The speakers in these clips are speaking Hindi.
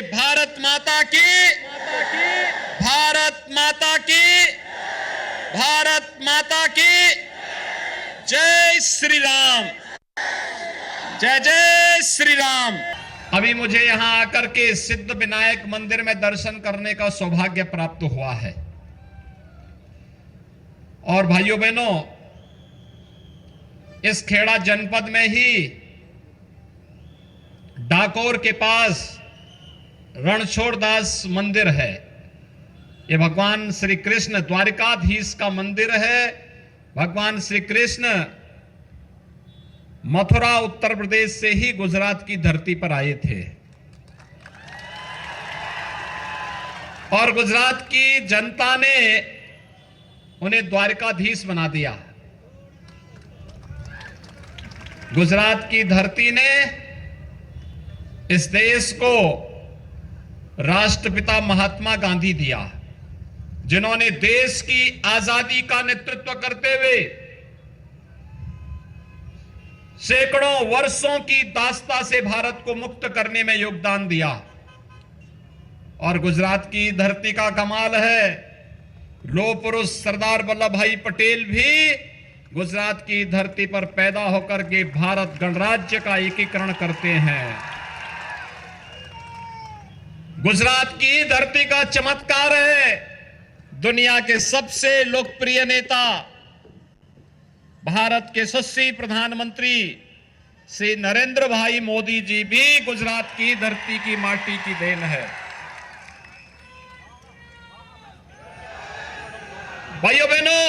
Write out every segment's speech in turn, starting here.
भारत माता की, भारत माता की, भारत माता की जय श्री राम, जय जय श्री राम। अभी मुझे यहां आकर के सिद्ध विनायक मंदिर में दर्शन करने का सौभाग्य प्राप्त हुआ है। और भाइयों बहनों, इस खेड़ा जनपद में ही डाकोर के पास रणछोड़दास मंदिर है। यह भगवान श्री कृष्ण द्वारिकाधीश का मंदिर है। भगवान श्री कृष्ण मथुरा उत्तर प्रदेश से ही गुजरात की धरती पर आए थे और गुजरात की जनता ने उन्हें द्वारिकाधीश बना दिया। गुजरात की धरती ने इस देश को राष्ट्रपिता महात्मा गांधी दिया, जिन्होंने देश की आजादी का नेतृत्व करते हुए सैकड़ों वर्षों की दास्ता से भारत को मुक्त करने में योगदान दिया। और गुजरात की धरती का कमाल है, लौह पुरुष सरदार वल्लभ भाई पटेल भी गुजरात की धरती पर पैदा होकर के भारत गणराज्य का एकीकरण करते हैं। गुजरात की धरती का चमत्कार है, दुनिया के सबसे लोकप्रिय नेता भारत के यशस्वी प्रधानमंत्री श्री नरेंद्र भाई मोदी जी भी गुजरात की धरती की माटी की देन है। भाइयों बहनों,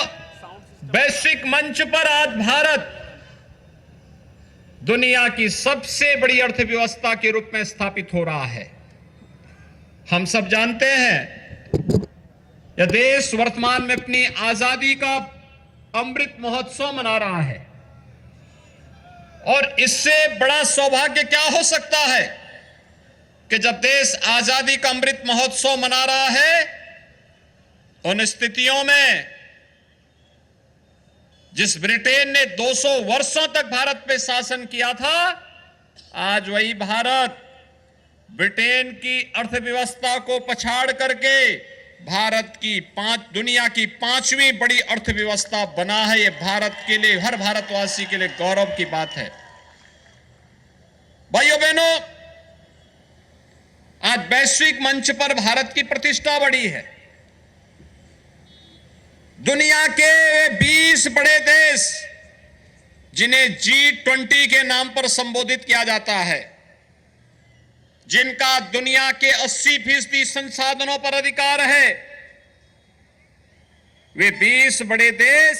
वैश्विक मंच पर आज भारत दुनिया की सबसे बड़ी अर्थव्यवस्था के रूप में स्थापित हो रहा है। हम सब जानते हैं यह देश वर्तमान में अपनी आजादी का अमृत महोत्सव मना रहा है और इससे बड़ा सौभाग्य क्या हो सकता है कि जब देश आजादी का अमृत महोत्सव मना रहा है, उन स्थितियों में जिस ब्रिटेन ने 200 वर्षों तक भारत पे शासन किया था, आज वही भारत ब्रिटेन की अर्थव्यवस्था को पछाड़ करके भारत की दुनिया की 5वीं बड़ी अर्थव्यवस्था बना है। यह भारत के लिए, हर भारतवासी के लिए गौरव की बात है। भाइयों बहनों, आज वैश्विक मंच पर भारत की प्रतिष्ठा बढ़ी है। दुनिया के 20 बड़े देश, जिन्हें G20 के नाम पर संबोधित किया जाता है, जिनका दुनिया के 80% संसाधनों पर अधिकार है, वे 20 बड़े देश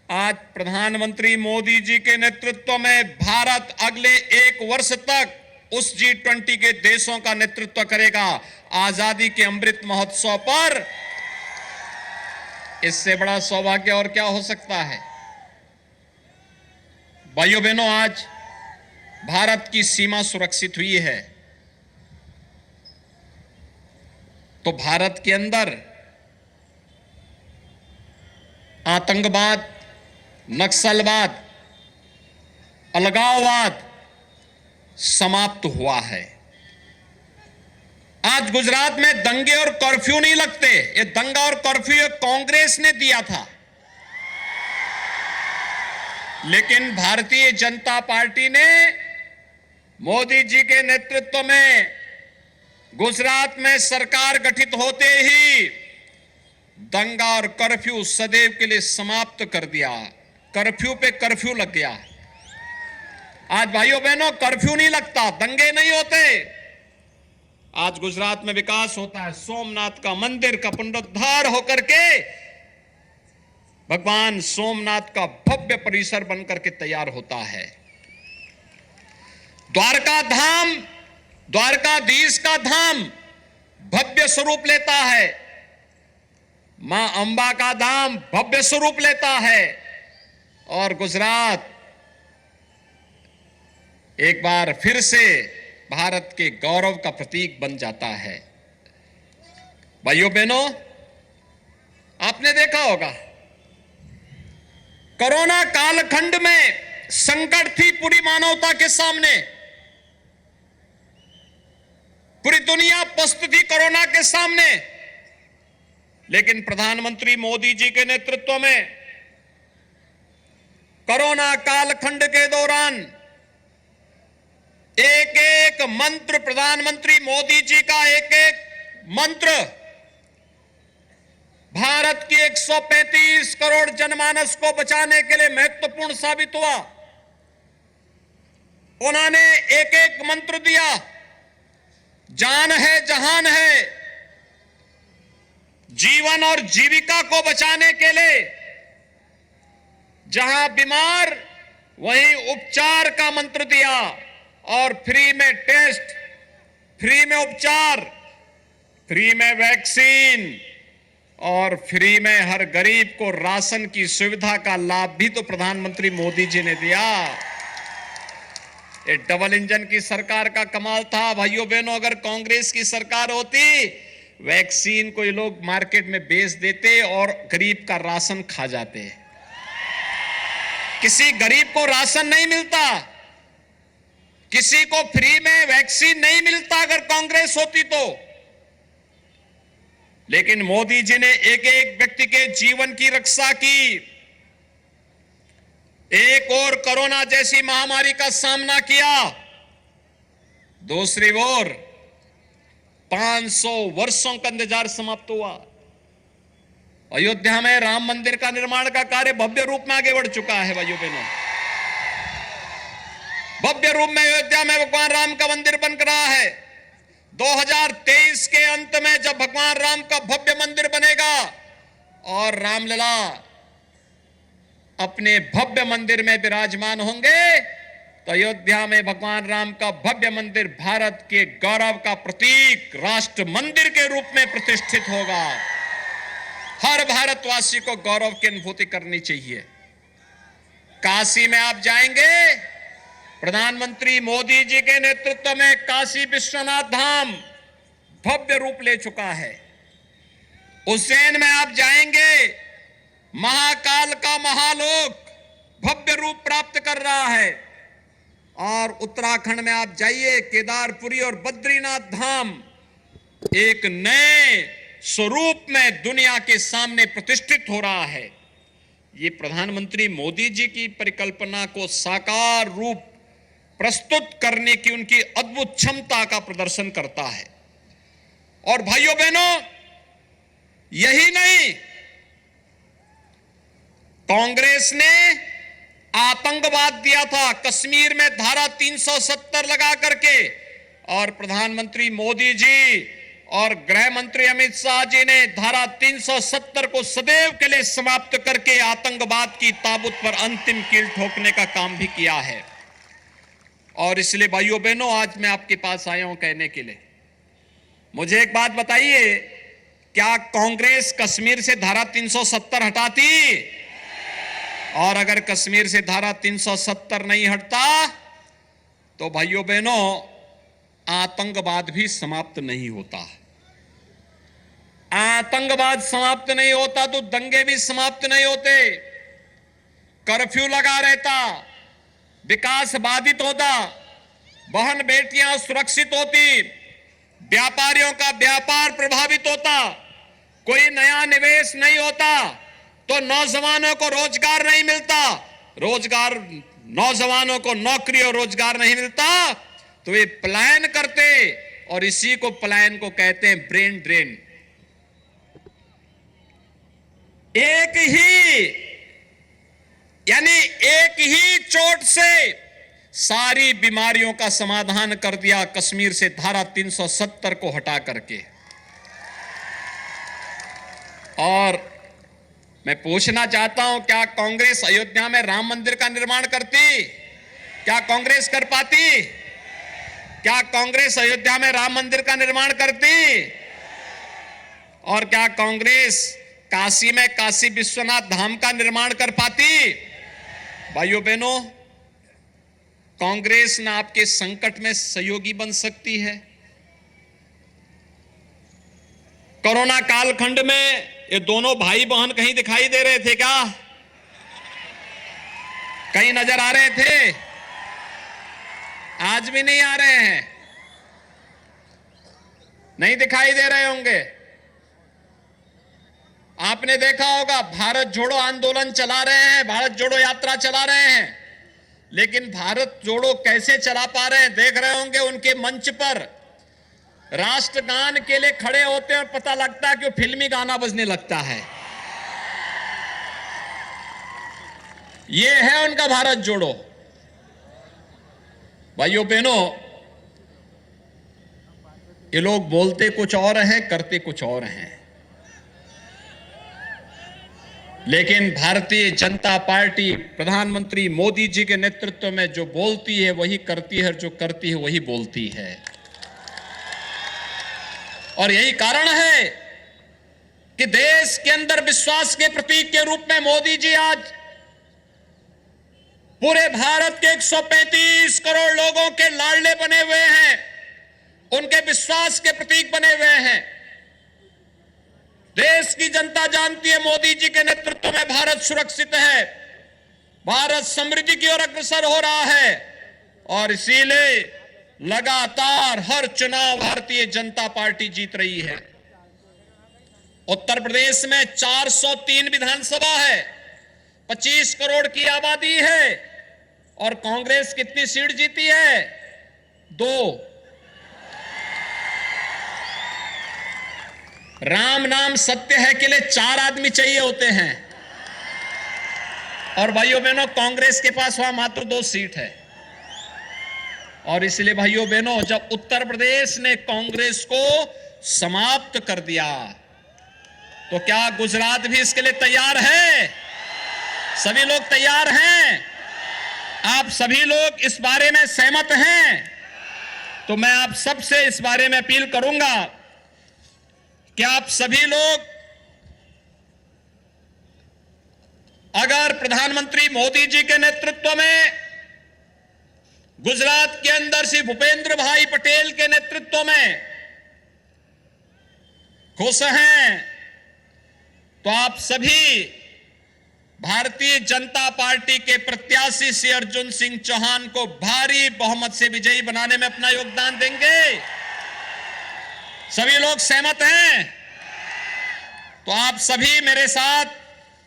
आज प्रधानमंत्री मोदी जी के नेतृत्व में भारत अगले 1 वर्ष तक उस G20 के देशों का नेतृत्व करेगा। आजादी के अमृत महोत्सव पर इससे बड़ा सौभाग्य और क्या हो सकता है। भाइयों बहनों, आज भारत की सीमा सुरक्षित हुई है तो भारत के अंदर आतंकवाद, नक्सलवाद, अलगाववाद समाप्त हुआ है। आज गुजरात में दंगे और कर्फ्यू नहीं लगते। ये दंगा और कर्फ्यू कांग्रेस ने दिया था, लेकिन भारतीय जनता पार्टी ने मोदी जी के नेतृत्व में गुजरात में सरकार गठित होते ही दंगा और कर्फ्यू सदैव के लिए समाप्त कर दिया। कर्फ्यू पे कर्फ्यू लग गया। आज भाइयों बहनों, कर्फ्यू नहीं लगता, दंगे नहीं होते। आज गुजरात में विकास होता है। सोमनाथ का मंदिर का पुनरुद्धार होकर के भगवान सोमनाथ का भव्य परिसर बनकर के तैयार होता है। द्वारका धाम, द्वारकाधीश का धाम भव्य स्वरूप लेता है। मां अंबा का धाम भव्य स्वरूप लेता है और गुजरात एक बार फिर से भारत के गौरव का प्रतीक बन जाता है। भाइयों बहनों, आपने देखा होगा कोरोना कालखंड में संकट थी पूरी मानवता के सामने। पूरी दुनिया पस्त थी कोरोना के सामने, लेकिन प्रधानमंत्री मोदी जी के नेतृत्व में कोरोना कालखंड के दौरान एक एक मंत्र, प्रधानमंत्री मोदी जी का एक एक मंत्र भारत की 135 करोड़ जनमानस को बचाने के लिए महत्वपूर्ण साबित हुआ। उन्होंने एक एक मंत्र दिया, जान है जहान है, जीवन और जीविका को बचाने के लिए जहां बीमार वहीं उपचार का मंत्र दिया, और फ्री में टेस्ट, फ्री में उपचार, फ्री में वैक्सीन और फ्री में हर गरीब को राशन की सुविधा का लाभ भी तो प्रधानमंत्री मोदी जी ने दिया। ये डबल इंजन की सरकार का कमाल था भाइयों बहनों। अगर कांग्रेस की सरकार होती, वैक्सीन को ये लोग मार्केट में बेच देते और गरीब का राशन खा जाते। किसी गरीब को राशन नहीं मिलता, किसी को फ्री में वैक्सीन नहीं मिलता अगर कांग्रेस होती तो। लेकिन मोदी जी ने एक एक व्यक्ति के जीवन की रक्षा की। एक ओर कोरोना जैसी महामारी का सामना किया, दूसरी ओर 500 वर्षों का इंतजार समाप्त हुआ। अयोध्या में राम मंदिर का निर्माण का कार्य भव्य रूप में आगे बढ़ चुका है भाइयों बहनों। भव्य रूप में अयोध्या में भगवान राम का मंदिर बन रहा है। 2023 के अंत में जब भगवान राम का भव्य मंदिर बनेगा और रामलला अपने भव्य मंदिर में विराजमान होंगे, तो अयोध्या में भगवान राम का भव्य मंदिर भारत के गौरव का प्रतीक राष्ट्र मंदिर के रूप में प्रतिष्ठित होगा। हर भारतवासी को गौरव की अनुभूति करनी चाहिए। काशी में आप जाएंगे, प्रधानमंत्री मोदी जी के नेतृत्व में काशी विश्वनाथ धाम भव्य रूप ले चुका है। उज्जैन में आप जाएंगे, महाकाल का महालोक भव्य रूप प्राप्त कर रहा है। और उत्तराखंड में आप जाइए, केदारपुरी और बद्रीनाथ धाम एक नए स्वरूप में दुनिया के सामने प्रतिष्ठित हो रहा है। ये प्रधानमंत्री मोदी जी की परिकल्पना को साकार रूप प्रस्तुत करने की उनकी अद्भुत क्षमता का प्रदर्शन करता है। और भाइयों बहनों, यही नहीं, कांग्रेस ने आतंकवाद दिया था कश्मीर में धारा 370 लगा करके, और प्रधानमंत्री मोदी जी और गृह मंत्री अमित शाह जी ने धारा 370 को सदैव के लिए समाप्त करके आतंकवाद की ताबूत पर अंतिम कील ठोकने का काम भी किया है। और इसलिए भाइयों बहनों, आज मैं आपके पास आया हूं कहने के लिए, मुझे एक बात बताइए, क्या कांग्रेस कश्मीर से धारा 370 हटाती? और अगर कश्मीर से धारा 370 नहीं हटता तो भाइयों बहनों, आतंकवाद भी समाप्त नहीं होता। आतंकवाद समाप्त नहीं होता तो दंगे भी समाप्त नहीं होते, कर्फ्यू लगा रहता, विकास बाधित होता, बहन बेटियां सुरक्षित होती, व्यापारियों का व्यापार प्रभावित होता, कोई नया निवेश नहीं होता, तो नौजवानों को रोजगार नहीं मिलता, नौजवानों को नौकरी और रोजगार नहीं मिलता, तो ये पलायन करते, और इसी को पलायन को कहते हैं ब्रेन ड्रेन। एक ही चोट से सारी बीमारियों का समाधान कर दिया कश्मीर से धारा 370 को हटा करके। और मैं पूछना चाहता हूं, क्या कांग्रेस अयोध्या में राम मंदिर का निर्माण करती? क्या कांग्रेस कर पाती? क्या कांग्रेस अयोध्या में राम मंदिर का निर्माण करती? और क्या कांग्रेस काशी में काशी विश्वनाथ धाम का निर्माण कर पाती? भाइयों बहनों, कांग्रेस न आपके संकट में सहयोगी बन सकती है। कोरोना कालखंड में ये दोनों भाई बहन कहीं दिखाई दे रहे थे क्या? कहीं नजर आ रहे थे? आज भी नहीं आ रहे हैं। नहीं दिखाई दे रहे होंगे। आपने देखा होगा भारत जोड़ो आंदोलन चला रहे हैं, भारत जोड़ो यात्रा चला रहे हैं, लेकिन भारत जोड़ो कैसे चला पा रहे हैं देख रहे होंगे। उनके मंच पर राष्ट्रगान के लिए खड़े होते हैं और पता लगता है कि वो फिल्मी गाना बजने लगता है। ये है उनका भारत जोड़ो। भाइयों बहनों, ये लोग बोलते कुछ और हैं, करते कुछ और हैं, लेकिन भारतीय जनता पार्टी प्रधानमंत्री मोदी जी के नेतृत्व में जो बोलती है वही करती है, जो करती है वही बोलती है। और यही कारण है कि देश के अंदर विश्वास के प्रतीक के रूप में मोदी जी आज पूरे भारत के 135 करोड़ लोगों के लाडले बने हुए हैं, उनके विश्वास के प्रतीक बने हुए हैं। देश की जनता जानती है मोदी जी के नेतृत्व में भारत सुरक्षित है, भारत समृद्धि की ओर अग्रसर हो रहा है, और इसीलिए लगातार हर चुनाव भारतीय जनता पार्टी जीत रही है। उत्तर प्रदेश में 403 विधानसभा है, 25 करोड़ की आबादी है, और कांग्रेस कितनी सीट जीती है? 2। राम नाम सत्य है के लिए 4 आदमी चाहिए होते हैं, और भाइयों बहनों कांग्रेस के पास वहां मात्र 2 सीट है। और इसलिए भाइयों बहनों, जब उत्तर प्रदेश ने कांग्रेस को समाप्त कर दिया, तो क्या गुजरात भी इसके लिए तैयार है? सभी लोग तैयार हैं? आप सभी लोग इस बारे में सहमत हैं? तो मैं आप सबसे इस बारे में अपील करूंगा कि आप सभी लोग अगर प्रधानमंत्री मोदी जी के नेतृत्व में गुजरात के अंदर श्री भूपेंद्र भाई पटेल के नेतृत्व में खुश हैं, तो आप सभी भारतीय जनता पार्टी के प्रत्याशी श्री अर्जुन सिंह चौहान को भारी बहुमत से विजयी बनाने में अपना योगदान देंगे। सभी लोग सहमत हैं? तो आप सभी मेरे साथ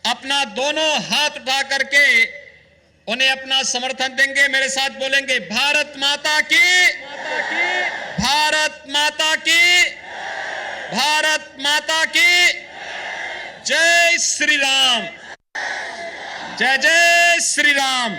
अपना दोनों हाथ उठा करके उन्हें अपना समर्थन देंगे। मेरे साथ बोलेंगे, भारत माता की, भारत माता की, भारत माता की जय श्री राम, जय जय श्री राम।